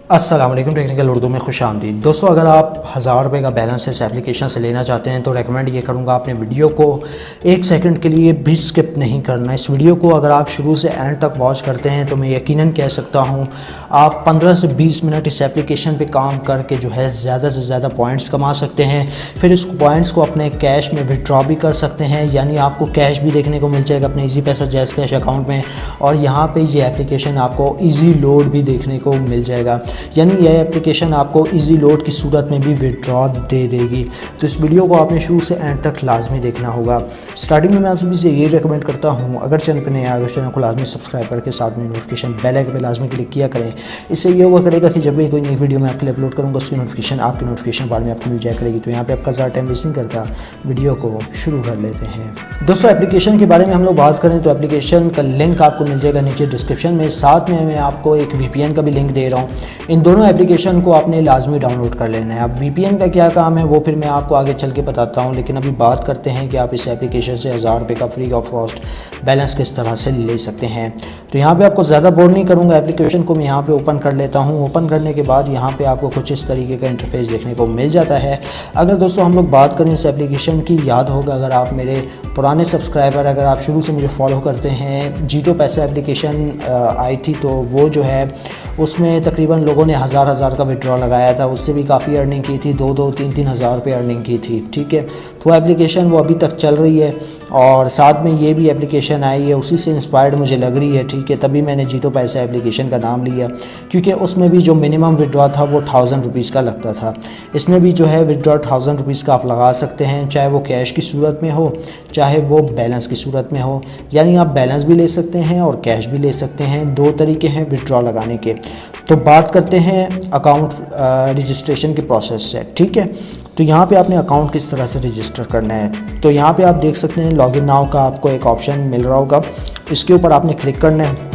अस्सलाम वालेकुम, टेक्निकल उर्दू में खुशामदीद। दोस्तों, अगर आप 1000 रुपये का बैलेंस इस एप्लीकेशन से लेना चाहते हैं तो रेकमेंड ये करूँगा आपने वीडियो को 1 सेकंड के लिए भी स्किप नहीं करना। इस वीडियो को अगर आप शुरू से एंड तक वॉच करते हैं तो मैं यकीनन कह सकता हूँ आप 15 से 20 मिनट इस एप्लीकेशन पे काम करके जो है ज़्यादा से ज़्यादा पॉइंट्स कमा सकते हैं। फिर इस पॉइंट्स को अपने कैश में विड्रॉ भी कर सकते हैं, यानी आपको कैश भी देखने को मिल जाएगा अपने ईजी पैसा जैज़ कैश अकाउंट में। और यहाँ पे ये एप्लीकेशन आपको ईजी लोड भी देखने को मिल जाएगा, यानी यह एप्लीकेशन आपको इजी लोड की सूरत में भी विड्रॉ दे देगी। तो इस वीडियो को आपने शुरू से एंड तक लाजमी देखना होगा। स्टार्टिंग में मैं आप सभी से ये रेकमेंड करता हूँ, अगर चैनल पर नए आए चैनल को लाजमी सब्सक्राइब करके साथ में नोटिफिकेशन बेल आइकन पे लाजमी क्लिक किया करें। इससे ये हुआ करेगा कि जब भी कोई नई वीडियो मैं आपके लिए अपलोड करूँगा उसकी नोटिफिकेशन आपके नोटिफिकेशन बार में आपको मिल जाया करेगी। तो यहाँ पर आपका ज़्यादा टाइम वेस्ट नहीं करता, वीडियो को शुरू कर लेते हैं। दोस्तों, एप्लीकेशन के बारे में हम लोग बात करें तो एप्लीकेशन का लिंक आपको मिल जाएगा नीचे डिस्क्रिप्शन में, साथ में मैं आपको एक VPN का भी लिंक दे रहा हूँ। इन दोनों एप्लीकेशन को आपने लाजमी डाउनलोड कर लेना है। अब VPN का क्या काम है वो फिर मैं आपको आगे चल के बताता हूँ, लेकिन अभी बात करते हैं कि आप इस एप्लीकेशन से 1000 रुपये का फ्री ऑफ कॉस्ट बैलेंस किस तरह से ले सकते हैं। तो यहाँ पे आपको ज़्यादा बोर नहीं करूँगा, एप्लीकेशन को मैं यहाँ पे ओपन कर लेता हूँ। ओपन करने के बाद यहाँ पे आपको कुछ इस तरीके का इंटरफेस देखने को मिल जाता है। अगर दोस्तों हम लोग बात करें इस एप्लीकेशन की, याद होगा अगर आप मेरे पुराने सब्सक्राइबर, अगर आप शुरू से मुझे फॉलो करते हैं, जीतो पैसा एप्लीकेशन आई थी तो वो जो है उसमें तकरीबन लोगों ने हज़ार का विड्रॉ लगाया था, उससे भी काफ़ी अर्निंग की थी, 2-3 हज़ार रुपये अर्निंग की थी। ठीक है, तो एप्लीकेशन वो अभी तक चल रही है और साथ में ये भी एप्लीकेशन आई है, उसी से इंस्पायर्ड मुझे लग रही है। ठीक है, तभी मैंने जीतो पैसा एप्लीकेशन का नाम लिया, क्योंकि उसमें भी जो मिनिमम विड्रॉ था वो 1000 रुपीज़ का लगता था। इसमें भी जो है विड्रॉ 1000 रुपीज़ का आप लगा सकते हैं, चाहे वो कैश की सूरत में हो चाहे वो बैलेंस की सूरत में हो, यानी आप बैलेंस भी ले सकते हैं और कैश भी ले सकते हैं। 2 तरीके हैं विड्रॉ लगाने के। तो बात करते हैं अकाउंट रजिस्ट्रेशन के प्रोसेस से। ठीक है, तो यहाँ पे आपने अकाउंट किस तरह से रजिस्टर करना है, तो यहाँ पे आप देख सकते हैं लॉगिन नाउ का आपको एक ऑप्शन मिल रहा होगा, इसके ऊपर आपने क्लिक करना है।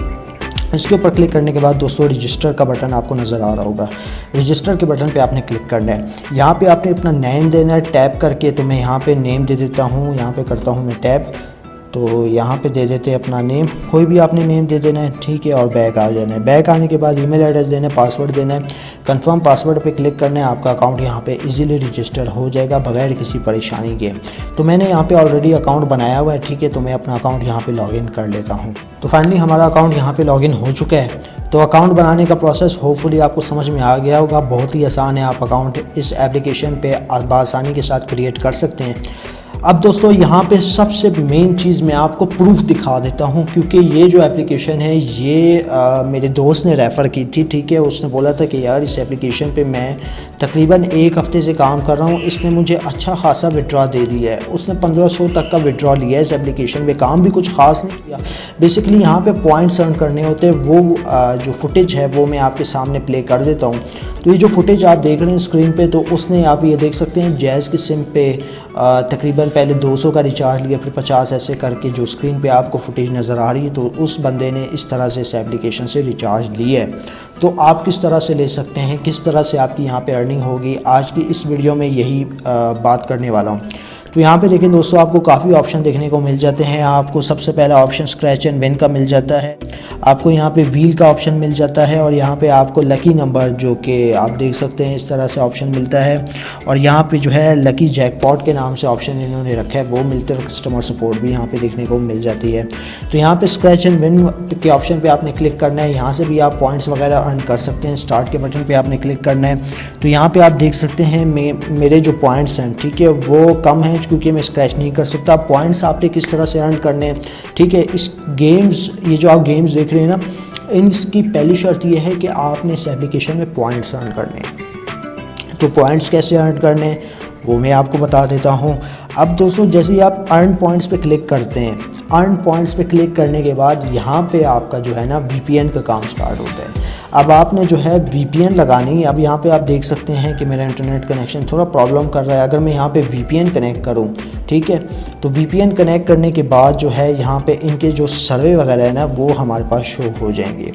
इसके ऊपर क्लिक करने के बाद दोस्तों रजिस्टर का बटन आपको नज़र आ रहा होगा, रजिस्टर के बटन पे आपने क्लिक करना है। यहाँ पे आपने अपना नेम देना है टैप करके, तो मैं यहाँ पे नेम दे देता हूँ, यहाँ पे करता हूँ मैं टैप, तो यहाँ पे दे देते हैं अपना नेम, कोई भी आपने नेम दे देना है। ठीक है, और बैक आ जाना है। बैक आने के बाद ईमेल एड्रेस देना है, पासवर्ड देना है, कंफर्म पासवर्ड पे क्लिक करना है। आपका अकाउंट यहाँ पे इजीली रजिस्टर हो जाएगा बगैर किसी परेशानी के। तो मैंने यहाँ पे ऑलरेडी अकाउंट बनाया हुआ है। ठीक है, तो मैं अपना अकाउंट यहाँ पे लॉगिन कर लेता हूँ। तो फाइनली हमारा अकाउंट यहाँ पे लॉगिन हो चुका है। तो अकाउंट बनाने का प्रोसेस होपफुली आपको समझ में आ गया होगा, बहुत ही आसान है। आप अकाउंट इस एप्लीकेशन पे आसानी के साथ क्रिएट कर सकते हैं। अब दोस्तों यहाँ पे सबसे मेन चीज़ मैं आपको प्रूफ दिखा देता हूँ, क्योंकि ये जो एप्लीकेशन है ये मेरे दोस्त ने रेफ़र की थी। ठीक है, उसने बोला था कि यार इस एप्लीकेशन पे मैं तकरीबन 1 हफ़्ते से काम कर रहा हूँ, इसने मुझे अच्छा खासा विड्रॉ दे दिया है। उसने 1500 तक का विड्रॉ लिया है इस एप्लीकेशन पे, काम भी कुछ ख़ास नहीं किया। बेसिकली यहाँ पे पॉइंट्स अर्न करने होते हैं। वो जो फुटेज है वो मैं आपके सामने प्ले कर देता हूँ। तो ये जो फुटेज आप देख रहे हैं स्क्रीन पे, तो उसने आप ये देख सकते हैं जैज़ की सिम पे तकरीबन पहले 200 का रिचार्ज लिया, फिर 50, ऐसे करके जो स्क्रीन पे आपको फुटेज नज़र आ रही है, तो उस बंदे ने इस तरह से इस एप्लीकेशन से रिचार्ज लिया है। तो आप किस तरह से ले सकते हैं, किस तरह से आपकी यहाँ पे अर्निंग होगी, आज की इस वीडियो में यही बात करने वाला हूँ। तो यहाँ पे देखें दोस्तों, आपको काफ़ी ऑप्शन देखने को मिल जाते हैं। आपको सबसे पहला ऑप्शन स्क्रैच एंड विन का मिल जाता है, आपको यहाँ पे व्हील का ऑप्शन मिल जाता है, और यहाँ पे आपको लकी नंबर जो कि आप देख सकते हैं इस तरह से ऑप्शन मिलता है। और यहाँ पे जो है लकी जैकपॉट के नाम से ऑप्शन इन्होंने रखा है, वो मिलते हैं। कस्टमर सपोर्ट भी यहाँ पे देखने को मिल जाती है। तो यहाँ पे स्क्रैच एंड विन के ऑप्शन पे आपने क्लिक करना है, यहाँ से भी आप पॉइंट्स वगैरह अर्न कर सकते हैं। स्टार्ट के बटन पे आपने क्लिक करना है। तो यहाँ पे आप देख सकते हैं मेरे जो पॉइंट्स हैं, ठीक है, वो कम हैं क्योंकि मैं स्क्रैच नहीं कर सकता। पॉइंट्स आपने किस तरह से अर्न करने हैं, ठीक है, इस गेम्स, ये जो आप गेम्स देख रहे हैं ना, इनकी पहली शर्त ये है कि आपने इस एप्लीकेशन में पॉइंट्स अर्न करने हैं। तो पॉइंट्स कैसे अर्न करने हैं वो मैं आपको बता देता हूँ। अब दोस्तों जैसे ही आप अर्न पॉइंट्स पे क्लिक करते हैं, अर्न पॉइंट्स पे क्लिक करने के बाद यहाँ पे आपका जो है ना VPN का काम स्टार्ट होता है। अब आपने जो है VPN लगानी है। अब यहाँ पे आप देख सकते हैं कि मेरा इंटरनेट कनेक्शन थोड़ा प्रॉब्लम कर रहा है। अगर मैं यहाँ पे VPN कनेक्ट करूँ, ठीक है, तो VPN कनेक्ट करने के बाद जो है यहाँ पे इनके जो सर्वे वगैरह है ना वो हमारे पास शो हो जाएंगे।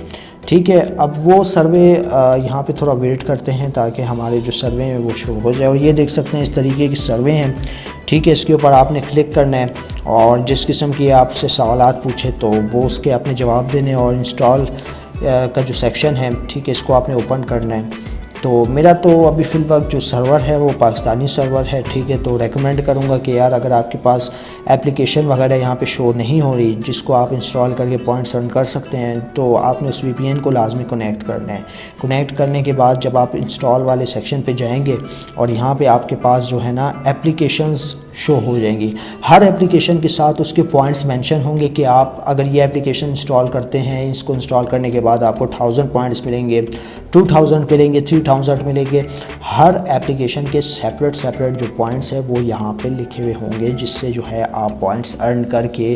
ठीक है, अब वो सर्वे यहाँ पे थोड़ा वेट करते हैं ताकि हमारे जो सर्वे हैं वो शो हो जाए। और ये देख सकते हैं इस तरीके की सर्वे हैं। ठीक है, इसके ऊपर आपने क्लिक करना है और जिस किस्म की आपसे सवालात पूछे तो वो उसके अपने जवाब देने और इंस्टॉल का जो सेक्शन है, ठीक है, इसको आपने ओपन करना है। तो मेरा तो अभी फ़िल वक्त जो सर्वर है वो पाकिस्तानी सर्वर है, ठीक है। तो रेकमेंड करूँगा कि यार अगर आपके पास एप्लीकेशन वगैरह यहाँ पे शो नहीं हो रही जिसको आप इंस्टॉल करके पॉइंट्स अर्न कर सकते हैं, तो आपने उस VPN को लाजमी कनेक्ट करना है। कनेक्ट करने के बाद जब आप इंस्टॉल वाले सेक्शन पे जाएंगे और यहाँ पे आपके पास जो है ना एप्लीकेशंस शो हो जाएंगी। हर एप्लीकेशन के साथ उसके पॉइंट्स मेंशन होंगे कि आप अगर ये एप्लीकेशन इंस्टॉल करते हैं, इसको इंस्टॉल करने के बाद आपको 1000 पॉइंट्स मिलेंगे, 2000 मिलेंगे, 3000 मिलेंगे। हर एप्लीकेशन के सेपरेट जो पॉइंट्स है वो यहाँ पे लिखे हुए होंगे, जिससे जो है आप पॉइंट्स अर्न करके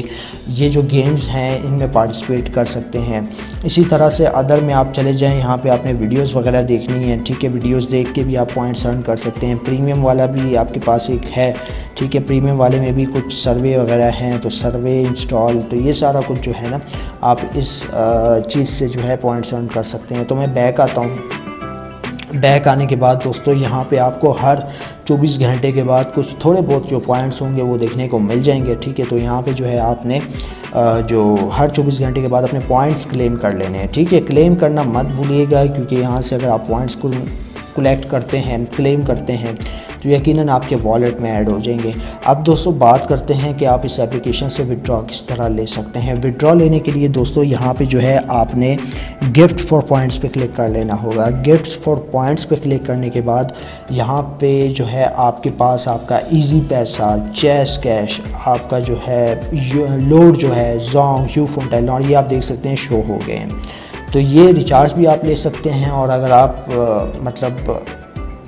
ये जो गेम्स हैं इनमें पार्टिसिपेट कर सकते हैं। इसी तरह से अदर में आप चले जाएँ, यहाँ पे आपने वीडियोस वगैरह देखनी है, ठीक है, वीडियोस देख के भी आप पॉइंट्स अर्न कर सकते हैं। प्रीमियम वाला भी आपके पास एक है, ठीक है, प्रीमियम वाले में भी कुछ सर्वे वगैरह हैं, तो सर्वे इंस्टॉल, तो ये सारा कुछ जो है ना आप इस चीज़ से जो है पॉइंट्स अर्न कर सकते हैं। तो मैं बैक आता हूँ। बैक आने के बाद दोस्तों यहाँ पे आपको हर 24 घंटे के बाद कुछ थोड़े बहुत जो पॉइंट्स होंगे वो देखने को मिल जाएंगे, ठीक है। तो यहाँ पे जो है आपने जो हर 24 घंटे के बाद अपने पॉइंट्स क्लेम कर लेने हैं, ठीक है। क्लेम करना मत भूलिएगा, क्योंकि यहाँ से अगर आप पॉइंट्स को कलेक्ट करते हैं, क्लेम करते हैं, तो यकीनन आपके वॉलेट में ऐड हो जाएंगे। अब दोस्तों बात करते हैं कि आप इस एप्लीकेशन से विड्रॉ किस तरह ले सकते हैं। विड्रॉ लेने के लिए दोस्तों यहाँ पे जो है आपने गिफ्ट फॉर पॉइंट्स पे क्लिक कर लेना होगा। गिफ्ट्स फॉर पॉइंट्स पे क्लिक करने के बाद यहाँ पे जो है आपके पास आपका इजी पैसा, चेस कैश, आपका जो है लोड जो है जोंग, यूफोन, टेलीनॉर, ये आप देख सकते हैं शो हो गए हैं। तो ये रिचार्ज भी आप ले सकते हैं, और अगर आप मतलब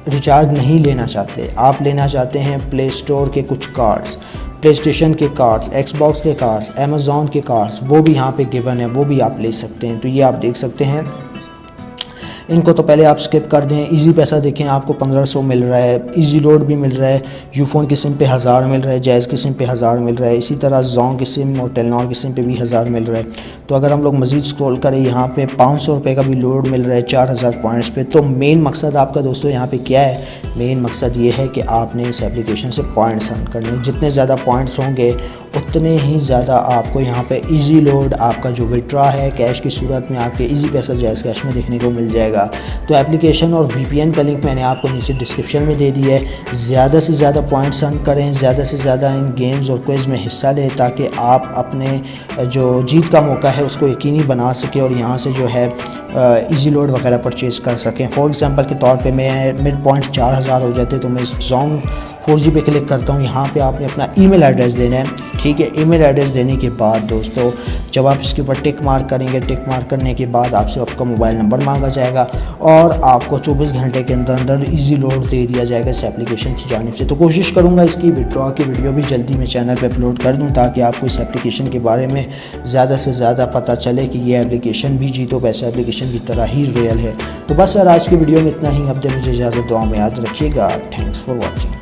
रिचार्ज नहीं लेना चाहते, आप लेना चाहते हैं प्ले स्टोर के कुछ कार्ड्स, प्ले स्टेशन के कार्ड्स, एक्सबॉक्स के कार्ड्स, अमेज़ॉन के कार्ड्स, वो भी यहाँ पे गिवन है, वो भी आप ले सकते हैं। तो ये आप देख सकते हैं। इनको तो पहले आप स्किप कर दें। इजी पैसा देखें, आपको 1500 मिल रहा है, इजी लोड भी मिल रहा है, यूफोन की सिम पे 1000 मिल रहा है, जैज़ की सिम पे 1000 मिल रहा है, इसी तरह जोंग की सिम और टेलीनॉर की सिम पे भी 1000 मिल रहा है। तो अगर हम लोग मज़ीद स्क्रॉल करें, यहाँ पे 500 रुपये का भी लोड मिल रहा है 4000 पॉइंट्स पे। तो मेन मकसद आपका दोस्तों यहाँ पे क्या है? मेन मकसद ये है कि आपने इस एप्लीकेशन से पॉइंट्स अर्न करने। जितने ज़्यादा पॉइंट्स होंगे उतने ही ज़्यादा आपको यहाँ पे इजी लोड, आपका जो विड्रॉ है कैश की सूरत में, आपके इजी पैसा जैज़ कैश में देखने को मिल जाएगा। तो एप्लीकेशन और VPN का लिंक मैंने आपको नीचे डिस्क्रिप्शन में दे दिया है। ज़्यादा से ज़्यादा पॉइंट्स अर्न करें, ज़्यादा से ज़्यादा इन गेम्स और क्विज़ में हिस्सा लें, ताकि आप अपने जो जीत का मौका है उसको यकीनी बना सकें और यहाँ से जो है इजी लोड वगैरह परचेज़ कर सकें। फॉर एग्ज़ाम्पल के तौर पे मेरे पॉइंट 4000 हो जाते, तो मैं जोंग 4G पे क्लिक करता हूँ। यहाँ पे आपने अपना ईमेल एड्रेस देना है, ठीक है। ईमेल एड्रेस देने के बाद दोस्तों जब आप इसके ऊपर टिक मार्क करेंगे, टिक मार्क करने के बाद आपसे आपका मोबाइल नंबर मांगा जाएगा और आपको 24 घंटे के अंदर अंदर इजी लोड दे दिया जाएगा इस एप्लीकेशन की जानिब से। तो कोशिश करूँगा इसकी विड्रॉ की वीडियो भी जल्दी मैं चैनल पर अपलोड कर दूँ, ताकि आपको इस एप्लीकेशन के बारे में ज़्यादा से ज़्यादा पता चले कि ये एप्लीकेशन भी जीतो पैसा एप्लीकेशन की तरह ही रियल है। तो बस यार आज की वीडियो में इतना ही। अब मुझे इजाज़त, दुआ में याद रखिएगा। Thanks for watching.